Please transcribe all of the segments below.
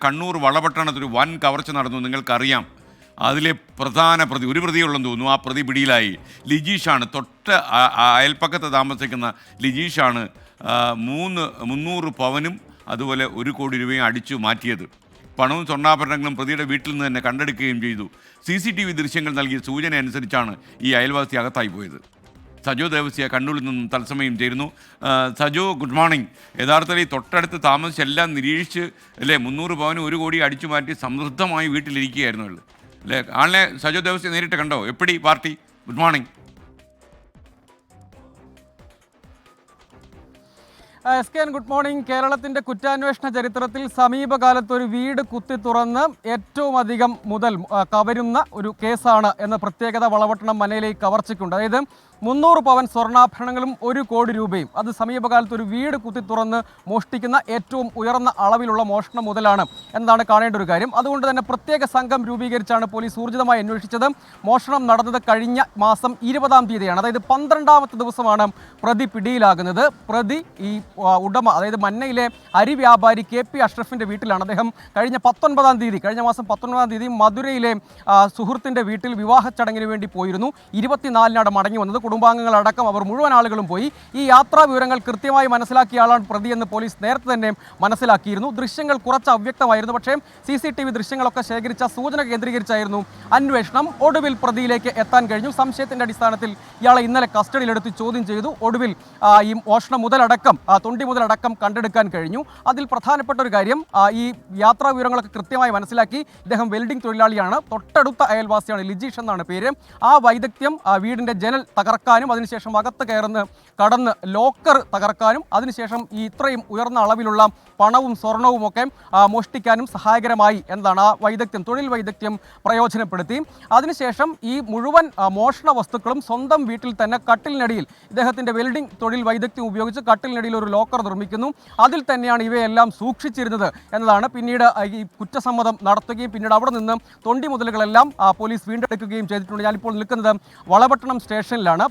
കണ്ണൂർ വളപട്ടണത്തിൽ ഒരു വൻ കവർച്ച നടന്നു, നിങ്ങൾക്കറിയാം. അതിലെ പ്രധാന പ്രതി, ഒരു പ്രതിയുള്ളെന്ന് തോന്നുന്നു, ആ പ്രതി പിടിയിലായി. ലിജീഷാണ്, അയൽപ്പക്കത്ത് താമസിക്കുന്ന ലിജീഷാണ് 300 പവനും അതുപോലെ 1 കോടി രൂപയും അടിച്ചു മാറ്റിയത്. പണവും സ്വർണ്ണാഭരണങ്ങളും പ്രതിയുടെ വീട്ടിൽ നിന്ന് തന്നെ കണ്ടെടുക്കുകയും ചെയ്തു. CCTV ദൃശ്യങ്ങൾ നൽകിയ സൂചന അനുസരിച്ചാണ് ഈ അയൽവാസി അകത്തായി പോയത്. സജോ ദേവസ്യ കണ്ണൂരിൽ നിന്നും തത്സമയം ചേരുന്നു. Sajo, good morning. യഥാർത്ഥത്തിൽ ഈ തൊട്ടടുത്ത് താമസിച്ച് എല്ലാം നിരീക്ഷിച്ച് അല്ലേ 300 പവനും 1 കോടി അടിച്ചു മാറ്റി സമൃദ്ധമായി വീട്ടിലിരിക്കുകയായിരുന്നു അല്ലേ? ആളിനെ സജോ ദേവസ്യ നേരിട്ട് കണ്ടോ? എപ്പടി party? Good morning. SKN good morning. കേരളത്തിൻ്റെ കുറ്റാന്വേഷണ ചരിത്രത്തിൽ സമീപകാലത്ത് ഒരു വീട് കുത്തി തുറന്ന് ഏറ്റവും അധികം മുതൽ കവരുന്ന ഒരു കേസാണ് എന്ന പ്രത്യേകത വളപട്ടണം മനയിലെ കവർച്ചയ്ക്കുണ്ട്. അതായത് 300 പവൻ സ്വർണ്ണാഭരണങ്ങളും 1 കോടി രൂപയും. അത് സമീപകാലത്ത് ഒരു വീട് കുത്തി തുറന്ന് മോഷ്ടിക്കുന്ന ഏറ്റവും ഉയർന്ന അളവിലുള്ള മോഷണം മുതലാണ് എന്നാണ് കാണേണ്ട ഒരു കാര്യം. അതുകൊണ്ട് തന്നെ പ്രത്യേക സംഘം രൂപീകരിച്ചാണ് പോലീസ് ഊർജിതമായി അന്വേഷിച്ചത്. മോഷണം നടന്നത് കഴിഞ്ഞ മാസം 20-ാം തീയതിയാണ്. അതായത് 12ാമത്തെ ദിവസമാണ് പ്രതി പിടിയിലാകുന്നത്. പ്രതി ഈ ഉടമ, അതായത് മന്നയിലെ അരി വ്യാപാരി KP അഷ്റഫിൻ്റെ വീട്ടിലാണ്. അദ്ദേഹം കഴിഞ്ഞ മാസം 19-ാം തീയതി മധുരയിലെ സുഹൃത്തിൻ്റെ വീട്ടിൽ വിവാഹ ചടങ്ങിന് വേണ്ടി പോയിരുന്നു. 24-നാണ് മടങ്ങി വന്നത്. കുടുംബാംഗങ്ങളടക്കം അവർ മുഴുവൻ ആളുകളും പോയി. ഈ യാത്രാ വിവരങ്ങൾ കൃത്യമായി മനസ്സിലാക്കിയ ആളാണ് പ്രതിയെന്ന് പോലീസ് നേരത്തെ തന്നെ മനസ്സിലാക്കിയിരുന്നു. ദൃശ്യങ്ങൾ കുറച്ച് അവ്യക്തമായിരുന്നു. പക്ഷേ CCTV ദൃശ്യങ്ങളൊക്കെ ശേഖരിച്ച സൂചന കേന്ദ്രീകരിച്ചായിരുന്നു അന്വേഷണം. ഒടുവിൽ പ്രതിയിലേക്ക് എത്താൻ കഴിഞ്ഞു. സംശയത്തിൻ്റെ അടിസ്ഥാനത്തിൽ ഇയാളെ ഇന്നലെ കസ്റ്റഡിയിലെടുത്ത് ചോദ്യം ചെയ്തു. ഒടുവിൽ ഈ മോഷണം മുതലടക്കം, തൊണ്ടി മുതലടക്കം കണ്ടെടുക്കാൻ കഴിഞ്ഞു. അതിൽ പ്രധാനപ്പെട്ട ഒരു കാര്യം, ഈ യാത്രാ വിവരങ്ങളൊക്കെ കൃത്യമായി മനസ്സിലാക്കി. ഇദ്ദേഹം വെൽഡിംഗ് തൊഴിലാളിയാണ്. തൊട്ടടുത്ത അയൽവാസിയാണ്, ലിജീഷ് എന്നാണ് പേര്. ആ വൈദഗ്ധ്യം വീടിൻ്റെ ജനൽ തകർക്കാനും അതിനുശേഷം അകത്ത് കടന്ന് ലോക്കർ തകർക്കാനും അതിനുശേഷം ഈ ഇത്രയും ഉയർന്ന അളവിലുള്ള പണവും സ്വർണവും ഒക്കെ മോഷ്ടിക്കാനും സഹായകരമായി എന്നതാണ്. ആ വൈദഗ്ധ്യം, തൊഴിൽ വൈദഗ്ധ്യം പ്രയോജനപ്പെടുത്തി. അതിനുശേഷം ഈ മുഴുവൻ മോഷണ വസ്തുക്കളും സ്വന്തം വീട്ടിൽ തന്നെ കട്ടിലിനടിയിൽ, ഇദ്ദേഹത്തിൻ്റെ വെൽഡിംഗ് തൊഴിൽ വൈദഗ്ധ്യം ഉപയോഗിച്ച് കട്ടിലിനടിയിൽ ഒരു ലോക്കർ നിർമ്മിക്കുന്നു. അതിൽ തന്നെയാണ് ഇവയെല്ലാം സൂക്ഷിച്ചിരുന്നത് എന്നതാണ്. പിന്നീട് ഈ കുറ്റസമ്മതം നടത്തുകയും പിന്നീട് അവിടെ നിന്ന് തൊണ്ടി മുതലുകളെല്ലാം പോലീസ് വീണ്ടെടുക്കുകയും ചെയ്തിട്ടുണ്ട്. ഞാനിപ്പോൾ നിൽക്കുന്നത് വളപട്ടണം സ്റ്റേഷനിലാണ്.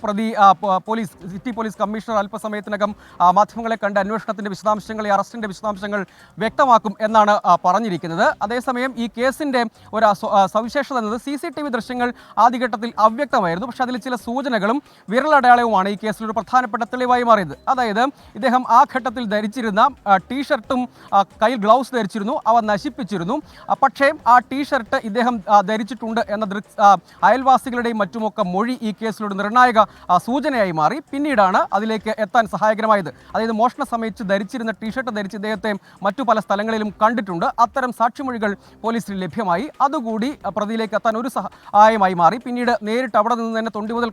സിറ്റി പോലീസ് കമ്മീഷണർ അല്പസമയത്തിനകം മാധ്യമങ്ങളെ കണ്ട് അന്വേഷണത്തിൻ്റെ വിശദാംശങ്ങൾ, ഈ അറസ്റ്റിൻ്റെ വിശദാംശങ്ങൾ വ്യക്തമാക്കും എന്നാണ് പറഞ്ഞിരിക്കുന്നത്. അതേസമയം ഈ കേസിൻ്റെ ഒരു സവിശേഷത എന്നത് CCTV ദൃശ്യങ്ങൾ ആദ്യഘട്ടത്തിൽ അവ്യക്തമായിരുന്നു. പക്ഷേ അതിൽ ചില സൂചനകളും വിരലടയാളവുമാണ് ഈ കേസിലൊരു പ്രധാനപ്പെട്ട തെളിവായി മാറിയത്. അതായത് ഇദ്ദേഹം ആ ഘട്ടത്തിൽ ധരിച്ചിരുന്ന ടീഷർട്ടും കയ്യിൽ ഗ്ലൗസ് ധരിച്ചിരുന്നു, അവ നശിപ്പിച്ചിരുന്നു. പക്ഷേ ആ ടീഷർട്ട് ഇദ്ദേഹം ധരിച്ചിട്ടുണ്ട് എന്ന അയൽവാസികളുടെയും മറ്റുമൊക്കെ മൊഴി ഈ കേസിലൊരു നിർണായക സൂചനയായി മാറി. പിന്നീടാണ് അതിലേക്ക് എത്താൻ സഹായകരമായത്. അതായത് മോഷണ സമയത്ത് ധരിച്ചിരുന്ന ടീഷർട്ട് ധരിച്ച് ഇദ്ദേഹത്തെ മറ്റു പല സ്ഥലങ്ങളിലും കണ്ടിട്ടുണ്ട്. അത്തരം സാക്ഷിമൊഴികൾ പോലീസിന് ലഭ്യമായി. അതുകൂടി പ്രതിയിലേക്ക് എത്താൻ ഒരു സഹായമായി മാറി. പിന്നീട് നേരിട്ട് അവിടെ നിന്ന് തന്നെ തൊണ്ടി മുതൽ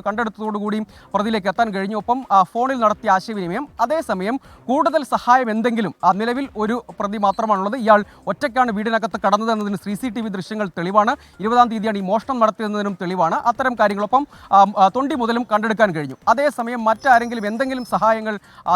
കണ്ടെടുത്തതോടുകൂടി പ്രതിയിലേക്ക് എത്താൻ കഴിഞ്ഞു. ഒപ്പം ഫോണിൽ നടത്തിയ ആശയവിനിമയം. അതേസമയം കൂടുതൽ സഹായം എന്തെങ്കിലും, നിലവിൽ ഒരു പ്രതി മാത്രമാണുള്ളത്. ഇയാൾ ഒറ്റയ്ക്കാണ് വീടിനകത്ത് കടന്നത് എന്നതിന് CCTV ദൃശ്യങ്ങൾ തെളിവാണ്. 20-ാം തീയതിയാണ് ഈ മോഷണം നടത്തിയതെന്നതിനും തെളിവാണ്. അത്തരം കാര്യങ്ങളൊപ്പം തൊണ്ടി മുതലും കണ്ടെടുക്കാൻ കഴിഞ്ഞു. അതേസമയം മറ്റാരെങ്കിലും എന്തെങ്കിലും സഹായങ്ങൾ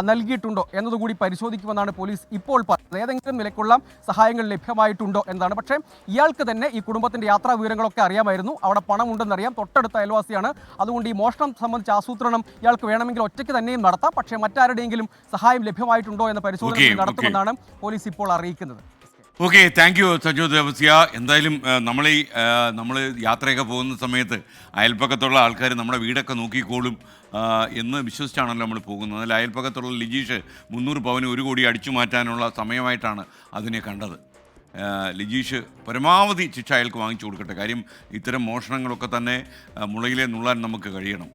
നൽകിയിട്ടുണ്ടോ എന്നതുകൂടി പരിശോധിക്കുമെന്നാണ് പോലീസ് ഇപ്പോൾ പറഞ്ഞത്. ഏതെങ്കിലും നിലയ്ക്കുള്ള സഹായങ്ങൾ ലഭ്യമായിട്ടുണ്ടോ എന്നതാണ്. പക്ഷേ ഇയാൾക്ക് തന്നെ ഈ കുടുംബത്തിൻ്റെ യാത്രാ വിവരങ്ങളൊക്കെ അറിയാമായിരുന്നു. അവിടെ പണമുണ്ടെന്നറിയാം, തൊട്ടടുത്ത അയൽവാസിയാണ്. അതുകൊണ്ട് ഈ മോഷണം സംബന്ധിച്ച ആസൂത്രണം ഇയാൾക്ക് വേണമെങ്കിൽ ഒറ്റയ്ക്ക് തന്നെയും നടത്താം. പക്ഷേ മറ്റാരുടെയെങ്കിലും സഹായം ലഭ്യമായിട്ടുണ്ടോ എന്ന പരിശോധന നടത്തുമെന്നാണ് പോലീസ് ഇപ്പോൾ അറിയിക്കുന്നത്. Okay, thank you Sajo Devasya. എന്തായാലും നമ്മൾ യാത്രയൊക്കെ പോകുന്ന സമയത്ത് അയൽപ്പക്കത്തുള്ള ആൾക്കാർ നമ്മുടെ വീടൊക്കെ നോക്കിക്കോളും എന്ന് വിശ്വസിച്ചാണല്ലോ നമ്മൾ പോകുന്നത്. അതിൽ അയൽപ്പക്കത്തുള്ള ലിജീഷ് 300 പവന് 1 കോടി അടിച്ചു മാറ്റാനുള്ള സമയമായിട്ടാണ് അതിനെ കണ്ടത്. ലിജീഷ് പരമാവധി ശിക്ഷ അയാൾക്ക് വാങ്ങിച്ചു കൊടുക്കട്ടെ. കാര്യം ഇത്തരം മോഷണങ്ങളൊക്കെ തന്നെ മുളയിലെ നുള്ളാൻ നമുക്ക് കഴിയണം.